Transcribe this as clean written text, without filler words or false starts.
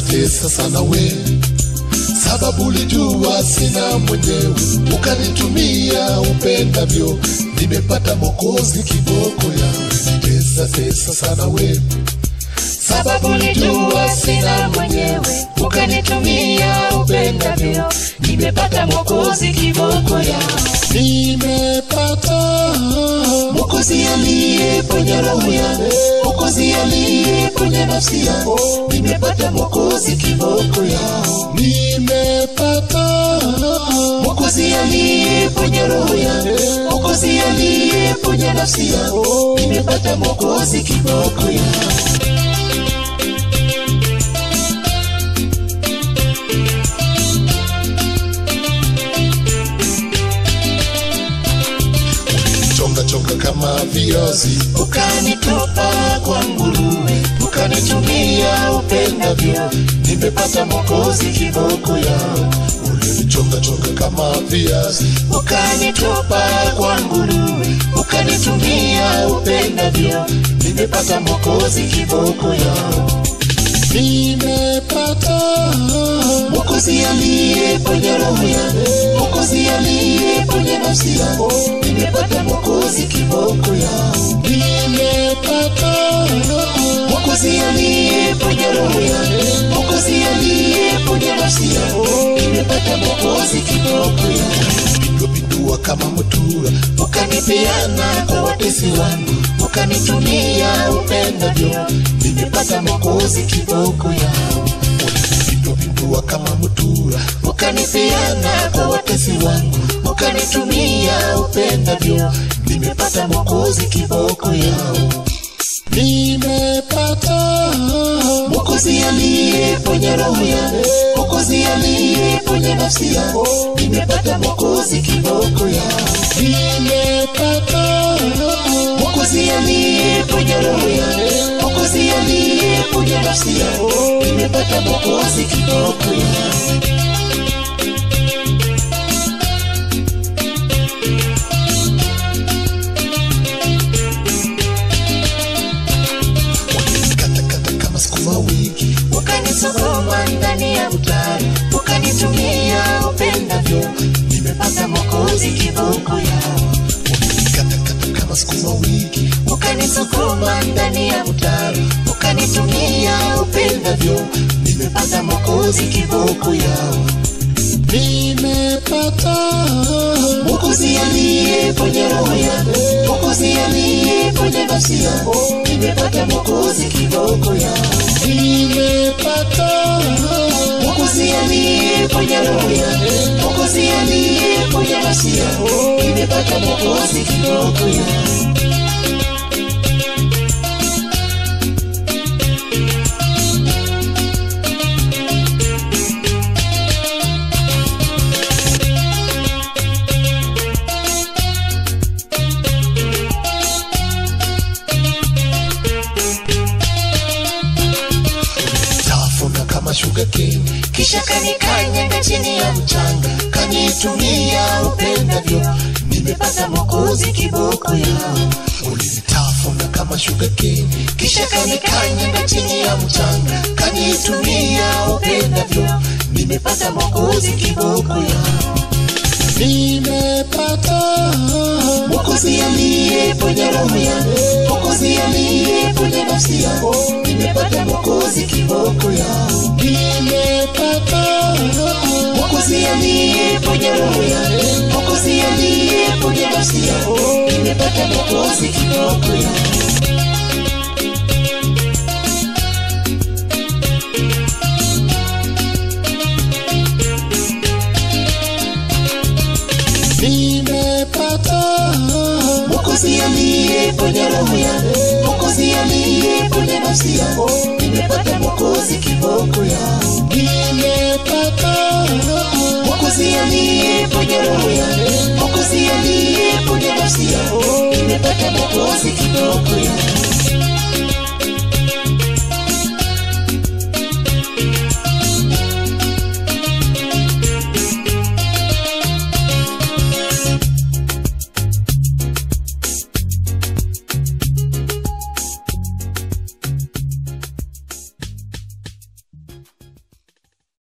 tesa sana we, sababu ulijua sina mwenyewe, ukanitumia upendavyo, nimepata Mwokozi kiboko yawe. Tesa sana we, sababu ulijua sina mwenyewe, ukanitumia upendavyo, nimepata Mwokozi kiboko yawe. Nimepata Mwokozi aliyeponya roho yangu, Mwokozi aliyeponya nafsi yangu, nimepata Mwokozi kiboko yao. Nimepata Mwokozi aliyeponya roho yangu, Mwokozi aliyeponya nafsi yangu, nimepata Mwokozi kiboko yao. Chonga kama viazi, ukanitupa kwa nguruwe, ukanitumia upendavyo, nimepata Mwokozi kiboko yao. Ulinichonga kama viazi, ukanitupa kwa nguruwe, ukanitumia upendavyo, nimepata Mwokozi kiboko yao. Nimepata Mwokozi aliyeponya roho yangu, Mwokozi aliyeponya nafsi yangu, nimepata Mwokozi kiboko yao. Nimepata Mwokozi aliyeponya roho yangu, Mwokozi aliyeponya nafsi yangu, nimepata Mwokozi kiboko yao. Pindua kama mutura, ukanipeana kwa watesi wangu, ukanitumia upendavyo, nimepata Mwokozi kiboko yao. Pindua kama mutura, ukanipeana kwa watesi wangu, ukanitumia upendavyo, nimepata Mwokozi kiboko yao. Nimepata Mwokozi aliyeponya roho yangu, Mwokozi aliyeponya nafsi yangu, nimepata Mwokozi kiboko yao. Nimepata Mwokozi aliyeponya roho yangu, Mwokozi aliyeponya nafsi yangu, nimepata Mwokozi kiboko yao. Ukanisukuma ndani ya mtaro, ukanitumia upendavyo, nimepata Mwokozi kiboko yao. Kama sukuma wiki, ukanisukuma ndani ya mtaro, ukanitumia upendavyo, nimepata Mwokozi kiboko yao. Nimepata Mwokozi aliyeponya roho yangu, Mwokozi aliyeponya nafsi yangu, nimepata Mwokozi kiboko yao. Nimepata Mwokozi aliyeponya roho yangu, Mwokozi aliyeponya nafsi yangu, nimepata Mwokozi kiboko yao. Sugar cane, kisha kanikanyanga chini ya mchanga, kanitumia upendavyo, nimepata Mwokozi kiboko yao. Ulinitafuna kama sugar cane, kisha kanikanyanga chini ya mchanga, kanitumia upendavyo, nimepata Mwokozi kiboko yao. Nimepata Mwokozi aliyeponya roho yangu, Mwokozi aliyeponya nafsi yangu, nimepata Mwokozi kiboko yao. Nimepata Mwokozi aliyeponya roho yangu, Mwokozi aliyeponya nafsi yangu, nimepata Mwokozi kiboko yao. Nimepata Mwokozi aliyeponya roho yangu, Mwokozi aliyeponya nafsi yangu, nimepata Mwokozi kiboko yao. Nimepata Mwokozi aliyeponya roho yangu, Mwokozi aliyeponya nafsi yangu, nimepata Mwokozi kiboko yao.